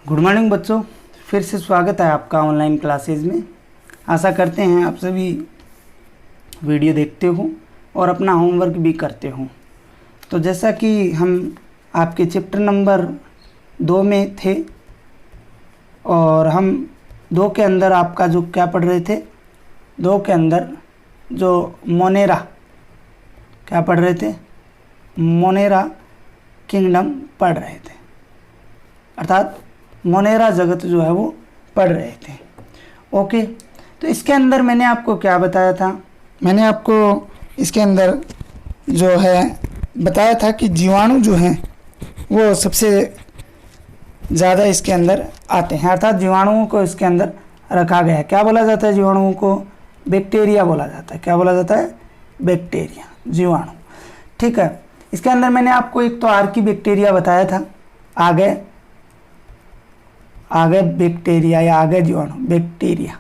Good morning बच्चों, फिर से स्वागत है आपका ऑनलाइन क्लासेज में। आशा करते हैं आप सभी वीडियो देखते हो और अपना होमवर्क भी करते हो। तो जैसा कि हम आपके चैप्टर नंबर 2 में थे और हम 2 के अंदर आपका जो क्या पढ़ रहे थे, 2 के अंदर जो मोनेरा क्या पढ़ रहे थे, मोनेरा किंगडम पढ़ रहे थे, अर्थात मोनेरा जगत जो है वो पढ़ रहे थे। ओके, तो इसके अंदर मैंने आपको क्या बताया था, मैंने आपको इसके अंदर जो है बताया था कि जीवाणु जो हैं वो सबसे ज़्यादा इसके अंदर आते हैं, अर्थात जीवाणुओं को इसके अंदर रखा गया है। क्या बोला जाता है जीवाणुओं को? बैक्टीरिया बोला जाता है। क्या बोला जाता है? बैक्टीरिया, जीवाणु। ठीक है, इसके अंदर मैंने आपको एक तो आर्की बैक्टीरिया बताया था, आगे बैक्टीरिया या आगे जीवाणु बैक्टीरिया,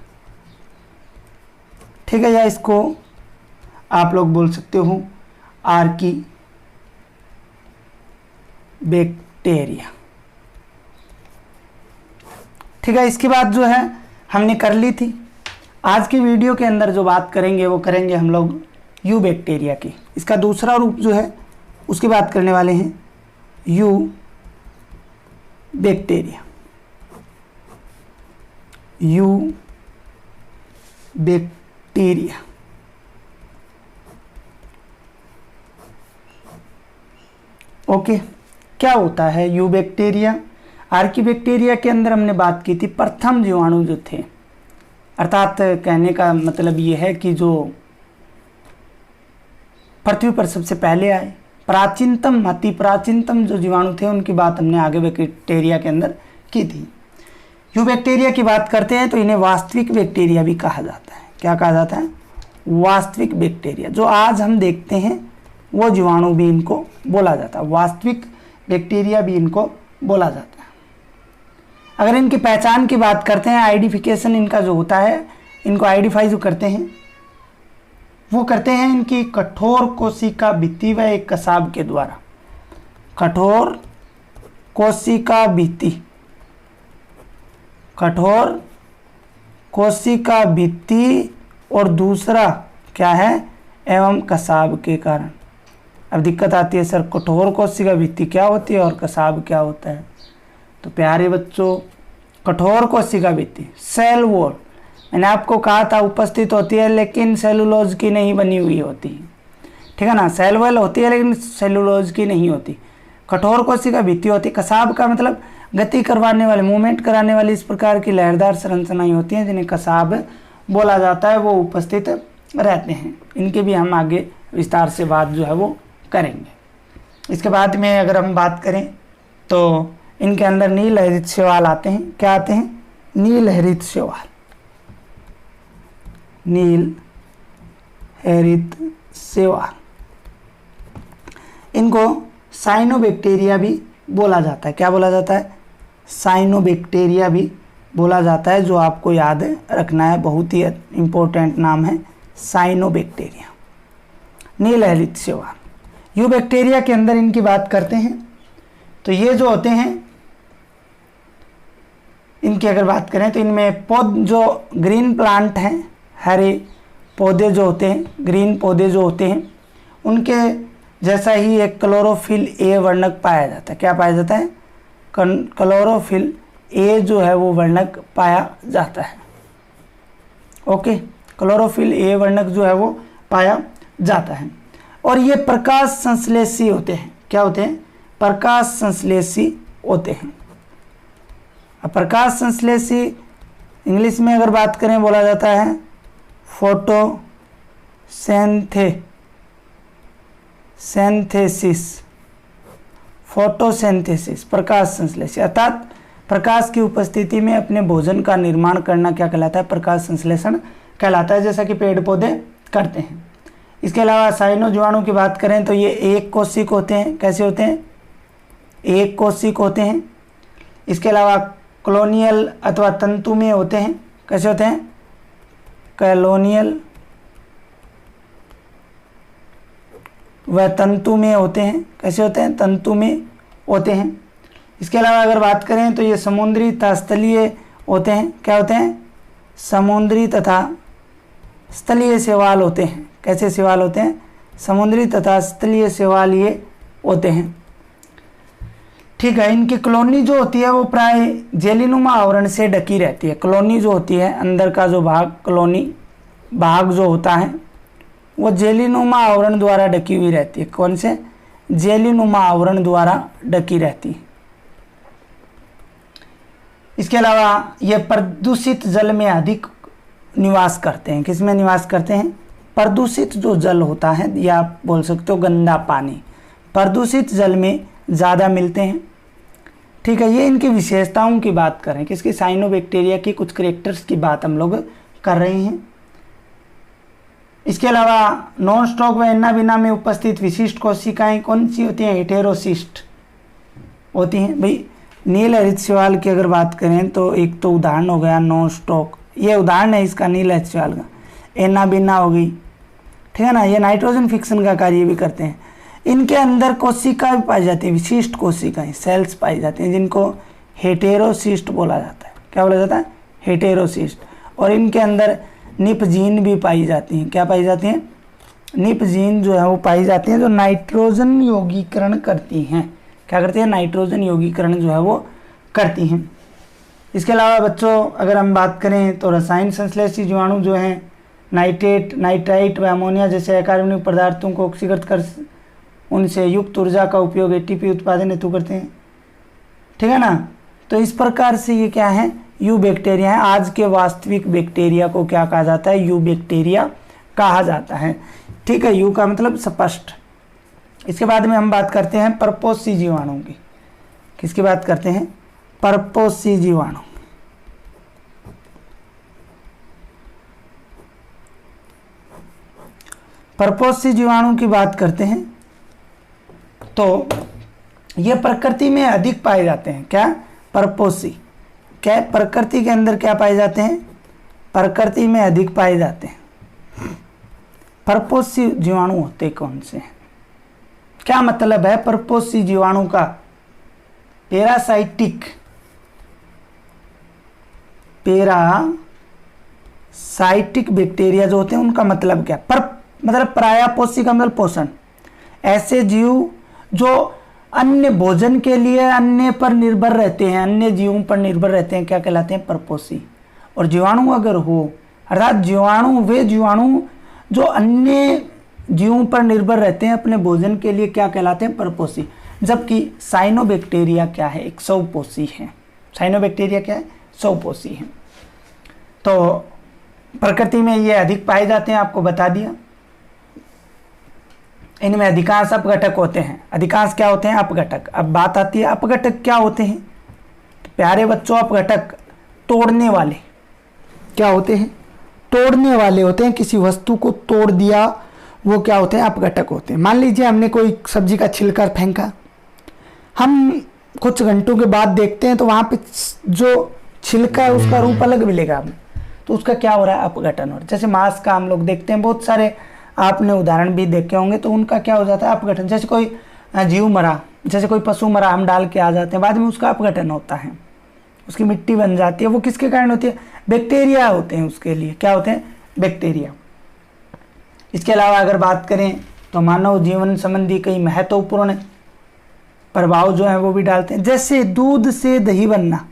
ठीक है, या इसको आप लोग बोल सकते हो आर्की बैक्टीरिया। ठीक है, इसकी बात जो है हमने कर ली थी। आज की वीडियो के अंदर जो बात करेंगे वो करेंगे हम लोग यू बैक्टीरिया की। इसका दूसरा रूप जो है उसकी बात करने वाले हैं, you bacteria. You bacteria okay, क्या होता है यू बैक्टीरिया? आर्की बैक्टीरिया के अंदर हमने बात की थी प्रथम जीवाणु जो थे, अर्थात कहने का मतलब ये है कि जो पृथ्वी पर सबसे पहले आए, प्राचीनतम, अति प्राचीनतम जो जीवाणु थे उनकी बात हमने आगे बैक्टीरिया के अंदर की थी। यू बैक्टीरिया की बात करते हैं तो इन्हें वास्तविक बैक्टीरिया भी कहा जाता है। क्या कहा जाता है? वास्तविक बैक्टीरिया। जो आज हम देखते हैं वो जीवाणु भी इनको बोला जाता है, वास्तविक बैक्टीरिया भी इनको बोला जाता है। अगर इनकी पहचान की बात करते हैं, आइडेंटिफिकेशन इनका जो होता है, इनको आइडेंटिफाई जो करते हैं वो करते हैं इनकी कठोर कोशिका भित्ति व एक कसाब के द्वारा। कठोर कोशिका भित्ति, कठोर कोशिका भित्ति, और दूसरा क्या है? एवं कसाब के कारण। अब दिक्कत आती है, सर कठोर कोशिका भित्ति क्या होती है और कसाब क्या होता है? तो प्यारे बच्चों, कठोर कोशिका भित्ति सेल वॉल, मैंने आपको कहा था उपस्थित होती है लेकिन सेलुलोज की नहीं बनी हुई होती, ठीक है ना। सेल वॉल होती है लेकिन सेलुलोज की नहीं होती। कठोर कोशिका भित्ति होती। कसाब का मतलब गति करवाने वाले, मूवमेंट कराने वाली इस प्रकार की लहरदार संरचनाएं होती हैं जिन्हें कसाब बोला जाता है, वो उपस्थित रहते हैं। इनके भी हम आगे विस्तार से बात जो है वो करेंगे। इसके बाद में अगर हम बात करें तो इनके अंदर नील हरित शैवाल आते हैं। क्या आते हैं? नील हरित शैवाल, नील हरित शैवाल। इनको साइनोबैक्टीरिया भी बोला जाता है। क्या बोला जाता है? साइनोबैक्टीरिया भी बोला जाता है, जो आपको याद रखना है, बहुत ही इम्पोर्टेंट नाम है साइनोबैक्टीरिया, नील हरित शैवाल। यू बैक्टीरिया के अंदर इनकी बात करते हैं तो ये जो होते हैं, इनकी अगर बात करें तो इनमें पौध जो ग्रीन प्लांट हैं, हरे पौधे जो होते हैं, ग्रीन पौधे जो होते हैं, उनके जैसा ही एक क्लोरोफिल ए वर्णक पाया जाता है। क्या पाया जाता है? क्लोरोफिल ए जो है वो वर्णक पाया जाता है। ओके, क्लोरोफिल ए वर्णक जो है वो पाया जाता है। और ये प्रकाश संश्लेषी होते हैं। क्या होते हैं? प्रकाश संश्लेषी होते हैं। अब प्रकाश संश्लेषी इंग्लिश में अगर बात करें बोला जाता है फोटोसिंथेसिस, प्रकाश संश्लेषी, अर्थात प्रकाश की उपस्थिति में अपने भोजन का निर्माण करना क्या कहलाता है? प्रकाश संश्लेषण कहलाता है, जैसा कि पेड़ पौधे करते हैं। इसके अलावा साइनो जीवाणु की बात करें तो ये एक कोशिक होते हैं। कैसे होते हैं? एक कोशिक होते हैं। इसके अलावा कॉलोनियल अथवा तंतुमय होते हैं। कैसे होते हैं? कॉलोनियल व तंतुमय होते हैं। कैसे होते हैं? तंतुमय होते हैं। इसके अलावा अगर बात करें तो ये समुद्री तथा स्थलीय होते हैं। क्या होते हैं? समुद्री तथा स्थलीय शैवाल होते हैं। कैसे शैवाल होते हैं? समुद्री तथा स्थलीय शैवाल ये होते हैं। ठीक है। इनकी कॉलोनी जो होती है वो प्राय जेलीनुमा आवरण से ढकी रहती है। कॉलोनी जो होती है, अंदर का जो भाग, कॉलोनी भाग जो होता है वो जेलीनुमा आवरण द्वारा ढकी हुई रहती है। कौन से? जेलीनुमा आवरण द्वारा ढकी रहती है। इसके अलावा ये प्रदूषित जल में अधिक निवास करते हैं। किसमें निवास करते हैं? प्रदूषित जो जल होता है, या आप बोल सकते हो गंदा पानी, प्रदूषित जल में ज़्यादा मिलते हैं। ठीक है। ये इनकी विशेषताओं की बात करें, किसकी? साइनोबैक्टीरिया की कुछ कैरेक्टर्स की बात हम लोग कर रहे हैं। इसके अलावा नॉन स्टॉक व एनाबिना में उपस्थित विशिष्ट कोशिकाएं कौन सी होती हैं? हेटेरोसिस्ट होती हैं। भाई नील हरित शैवाल की अगर बात करें तो एक तो उदाहरण हो गया नॉन स्टॉक, ये उदाहरण है इसका नील हरित शैवाल का। एनाबिना हो गई, ठीक है ना। ये नाइट्रोजन फिक्सन का कार्य भी करते हैं। इनके अंदर कोशिका भी पाई जाती है, विशिष्ट कोशिकाएं, सेल्स पाई जाती हैं, जिनको हेटेरोसिस्ट बोला जाता है। क्या बोला जाता है? हेटेरोसिस्ट। और इनके अंदर निप जीन भी पाई जाती हैं। क्या पाई जाती हैं? निप जीन जो है वो पाई जाती हैं, जो नाइट्रोजन यौगीकरण करती हैं। क्या करती हैं? नाइट्रोजन यौगीकरण जो है वो करती हैं। इसके अलावा बच्चों अगर हम बात करें तो रसायन संश्लेषी जीवाणु जो हैं नाइट्रेट, नाइट्राइट व अमोनिया जैसे अकार्बनिक पदार्थों को ऑक्सीकृत कर उनसे युक्त ऊर्जा का उपयोग एटीपी उत्पादन हेतु करते हैं। ठीक है ना। तो इस प्रकार से ये क्या है? यू बैक्टीरिया है। आज के वास्तविक बैक्टीरिया को क्या कहा जाता है? यू बैक्टीरिया कहा जाता है। ठीक है। यू का मतलब स्पष्ट। इसके बाद में हम बात करते हैं परपोषी जीवाणु की। किसकी बात करते हैं? परपोषी जीवाणु। परपोषी जीवाणु की बात करते हैं तो ये प्रकृति में अधिक पाए जाते हैं। क्या? परपोषी। क्या? प्रकृति के अंदर क्या पाए जाते हैं? प्रकृति में अधिक पाए जाते हैं। परपोषी जीवाणु होते कौन से हैं? क्या मतलब है परपोषी जीवाणु का? पैरासाइटिक बैक्टीरिया जो होते हैं उनका मतलब क्या? मतलब प्रायपोषी का मतलब पोषण। ऐसे जीव जो अन्य भोजन के लिए अन्य पर निर्भर रहते हैं, अन्य जीवों पर निर्भर रहते हैं, क्या कहलाते हैं? परपोषी। और जीवाणु अगर हो, अर्थात जीवाणु वे जीवाणु जो अन्य जीवों पर निर्भर रहते हैं अपने भोजन के लिए, क्या कहलाते हैं? परपोषी। जबकि साइनोबैक्टीरिया क्या है? एक स्वपोषी है। साइनोबैक्टीरिया क्या है? स्वपोषी है। तो प्रकृति में ये अधिक पाए जाते हैं, आपको बता दिया। इनमें अधिकांश अपघटक होते हैं। अधिकांश क्या होते हैं? अपघटक। अब बात आती है अपघटक क्या होते हैं? तो प्यारे बच्चों, अपघटक तोड़ने वाले क्या होते हैं? तोड़ने वाले होते हैं। किसी वस्तु को तोड़ दिया, वो क्या होते हैं? अपघटक होते हैं। मान लीजिए हमने कोई सब्जी का छिलका फेंका, हम कुछ घंटों के बाद देखते हैं तो वहाँ पे जो छिलका है उसका रूप अलग मिलेगा हमें, तो उसका क्या हो रहा है? अपघटन हो रहा है। जैसे मांस का हम लोग देखते हैं, बहुत सारे आपने उदाहरण भी देखे होंगे, तो उनका क्या हो जाता है? अपघटन। जैसे कोई जीव मरा, जैसे कोई पशु मरा, हम डाल के आ जाते हैं, बाद में उसका अपघटन होता है, उसकी मिट्टी बन जाती है। वो किसके कारण होती है? बैक्टीरिया होते हैं उसके लिए। क्या होते हैं? बैक्टीरिया। इसके अलावा अगर बात करें तो मानव जीवन संबंधी कई महत्वपूर्ण प्रभाव जो है वो भी डालते हैं। जैसे दूध से दही बनना।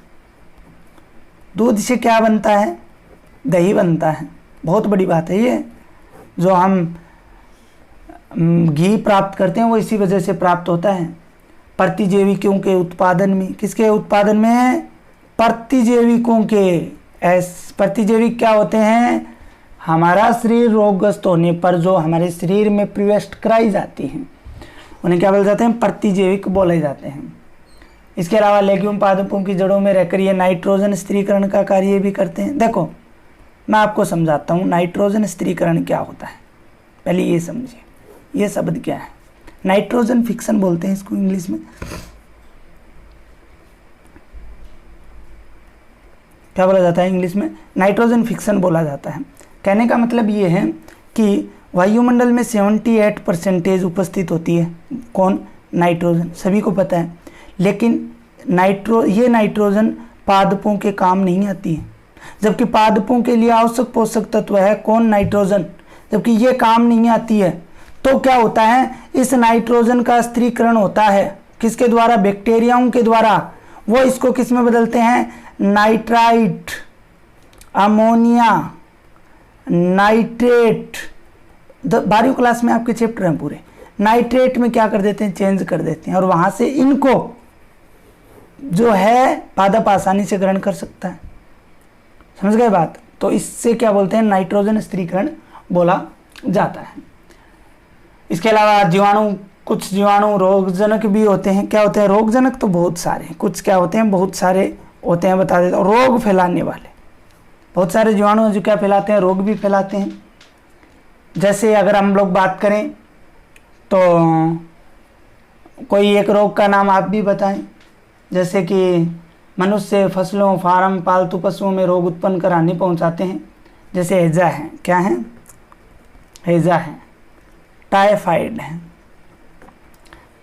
दूध से क्या बनता है? दही बनता है। बहुत बड़ी बात है ये। जो हम घी प्राप्त करते हैं वो इसी वजह से प्राप्त होता है। प्रतिजैविकों के उत्पादन में, किसके उत्पादन में? प्रतिजैविकों के। प्रतिजैविक क्या होते हैं? हमारा शरीर रोगग्रस्त होने पर जो हमारे शरीर में प्रविष्ट कराई जाती हैं उन्हें क्या बोले जाते हैं? प्रतिजैविक बोले जाते हैं। इसके अलावा लेग्यूम पादपों की जड़ों में रहकर ये नाइट्रोजन स्थिरीकरण का कार्य भी करते हैं। देखो मैं आपको समझाता हूँ नाइट्रोजन स्थिरीकरण क्या होता है। पहले ये समझिए, ये शब्द क्या है? नाइट्रोजन फिक्सन बोलते हैं इसको इंग्लिश में। क्या बोला जाता है इंग्लिश में? नाइट्रोजन फिक्सन बोला जाता है। कहने का मतलब ये है कि वायुमंडल में 78% उपस्थित होती है। कौन? नाइट्रोजन। सभी को पता है। लेकिन ये नाइट्रोजन पादपों के काम नहीं आती है, जबकि पादपों के लिए आवश्यक पोषक तत्व है कौन? नाइट्रोजन। जबकि ये काम नहीं आती है, तो क्या होता है, इस नाइट्रोजन का स्त्रीकरण होता है किसके द्वारा? बैक्टीरियाओं के द्वारा। वो इसको किस में बदलते हैं? Nitrite, ammonia, nitrate. 12वीं क्लास में आपके चैप्टर हैं पूरे, नाइट्रेट में क्या कर देते हैं? चेंज कर देते हैं, और वहां से इनको जो है पादप आसानी से ग्रहण कर सकता है। समझ गए बात? तो इससे क्या बोलते हैं? नाइट्रोजन स्त्रीकरण बोला जाता है। इसके अलावा जीवाणु, कुछ जीवाणु रोगजनक भी होते हैं। क्या होते हैं? रोगजनक तो बहुत सारे हैं, कुछ क्या होते हैं? बहुत सारे होते हैं, बता देता हूँ। रोग फैलाने वाले बहुत सारे जीवाणु जो क्या फैलाते हैं? रोग भी फैलाते हैं। जैसे अगर हम लोग बात करें तो कोई एक रोग का नाम आप भी बताएं। जैसे कि मनुष्य, फसलों, फार्म, पालतू पशुओं में रोग उत्पन्न कर हानि पहुंचाते हैं। जैसे हैजा है, क्या है? हैजा है, टाइफाइड है,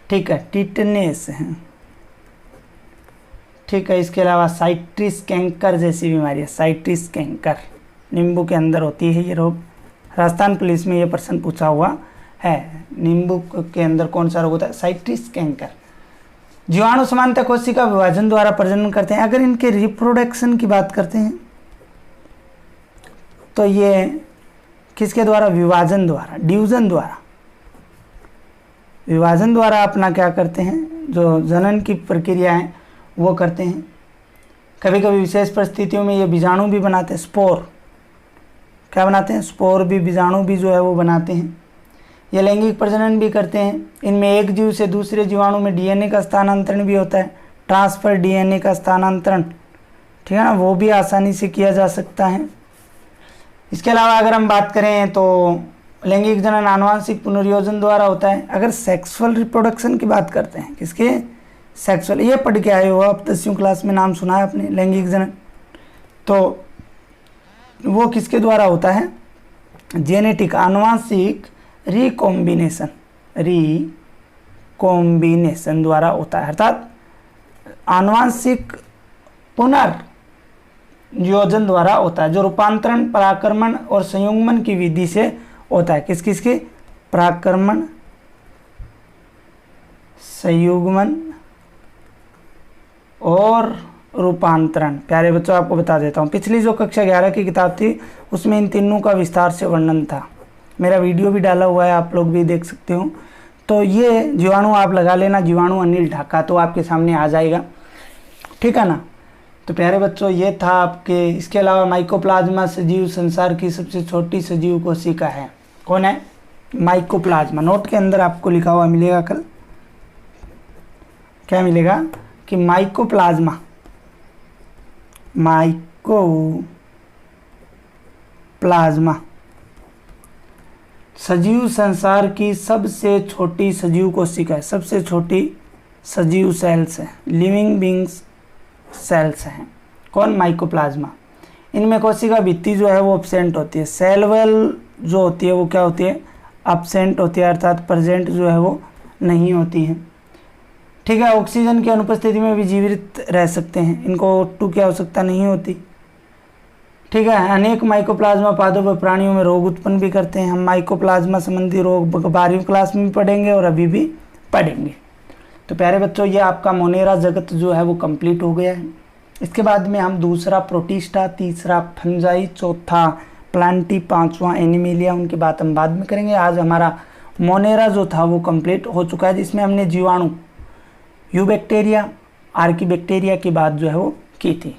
ठीक है, टिटनेस है, ठीक है। इसके अलावा साइट्रिस कैंकर जैसी बीमारी है। साइट्रिस कैंकर नींबू के अंदर होती है ये रोग। राजस्थान पुलिस में ये प्रश्न पूछा हुआ है, नींबू के अंदर कौन सा रोग होता है? साइट्रिस कैंकर। जीवाणु सामान्यतः कोशिका विभाजन द्वारा प्रजनन करते हैं। अगर इनके रिप्रोडक्शन की बात करते हैं तो ये किसके द्वारा? विभाजन द्वारा, डिवीजन द्वारा, विभाजन द्वारा अपना क्या करते हैं? जो जनन की प्रक्रिया है वो करते हैं। कभी कभी विशेष परिस्थितियों में ये बीजाणु भी बनाते हैं, स्पोर। क्या बनाते हैं? स्पोर भी, बीजाणु भी जो है वो बनाते हैं। ये लैंगिक प्रजनन भी करते हैं। इनमें एक जीव से दूसरे जीवाणु में डीएनए का स्थानांतरण भी होता है, ट्रांसफर डीएनए का स्थानांतरण, ठीक है ना, वो भी आसानी से किया जा सकता है। इसके अलावा अगर हम बात करें तो लैंगिक जनन आनुवांशिक पुनर्योजन द्वारा होता है। अगर सेक्सुअल रिप्रोडक्शन की बात करते हैं, किसके? सेक्सुअल। ये पढ़ के आए हो आप 10वीं क्लास में, नाम सुना है आपने, लैंगिक जनन। तो वो किसके द्वारा होता है? जेनेटिक, आनुवांशिक रिकॉम्बिनेशन, रिकॉम्बिनेशन द्वारा होता है। अर्थात आनुवांशिक पुनर्योजन द्वारा होता है, जो रूपांतरण, पराक्रमण और संयुग्मन की विधि से होता है। किस किस की? पराक्रमण, संयुग्मन और रूपांतरण। प्यारे बच्चों, आपको बता देता हूँ, पिछली जो कक्षा 11 की किताब थी उसमें इन तीनों का विस्तार से वर्णन था। मेरा वीडियो भी डाला हुआ है, आप लोग भी देख सकते हो। तो ये जीवाणु आप लगा लेना, जीवाणु अनिल ढाका, तो आपके सामने आ जाएगा, ठीक है ना। तो प्यारे बच्चों, ये था आपके। इसके अलावा माइकोप्लाज्मा सजीव संसार की सबसे छोटी सजीव कोशिका है। कौन है? माइकोप्लाज्मा। नोट के अंदर आपको लिखा हुआ मिलेगा कल, क्या मिलेगा कि माइकोप्लाज्मा, माइकोप्लाज्मा सजीव संसार की सबसे छोटी सजीव कोशिका है, सबसे छोटी सजीव सेल्स है, लिविंग बींग्स सेल्स हैं। कौन? माइकोप्लाज्मा। इनमें कोशिका भित्ति जो है वो एब्सेंट होती है, सेल वेल जो होती है वो क्या होती है? एब्सेंट होती है, अर्थात प्रेजेंट जो है वो नहीं होती है, ठीक है। ऑक्सीजन की अनुपस्थिति में भी जीवित रह सकते हैं, इनको O2 की आवश्यकता नहीं होती, ठीक है। अनेक माइकोप्लाज्मा पादों व प्राणियों में रोग उत्पन्न भी करते हैं। हम माइकोप्लाज्मा संबंधी रोग 12वीं क्लास में भी पढ़ेंगे और अभी भी पढ़ेंगे। तो प्यारे बच्चों, ये आपका मोनेरा जगत जो है वो कंप्लीट हो गया है। इसके बाद में हम दूसरा प्रोटिस्टा, तीसरा फंजाई, चौथा प्लांटी, पांचवा एनिमेलिया, उनकी बात हम बाद में करेंगे। आज हमारा मोनेरा जो था वो कंप्लीट हो चुका है, जिसमें हमने जीवाणु, यूबैक्टीरिया, आर्कीबैक्टीरिया की बात जो है वो की थी।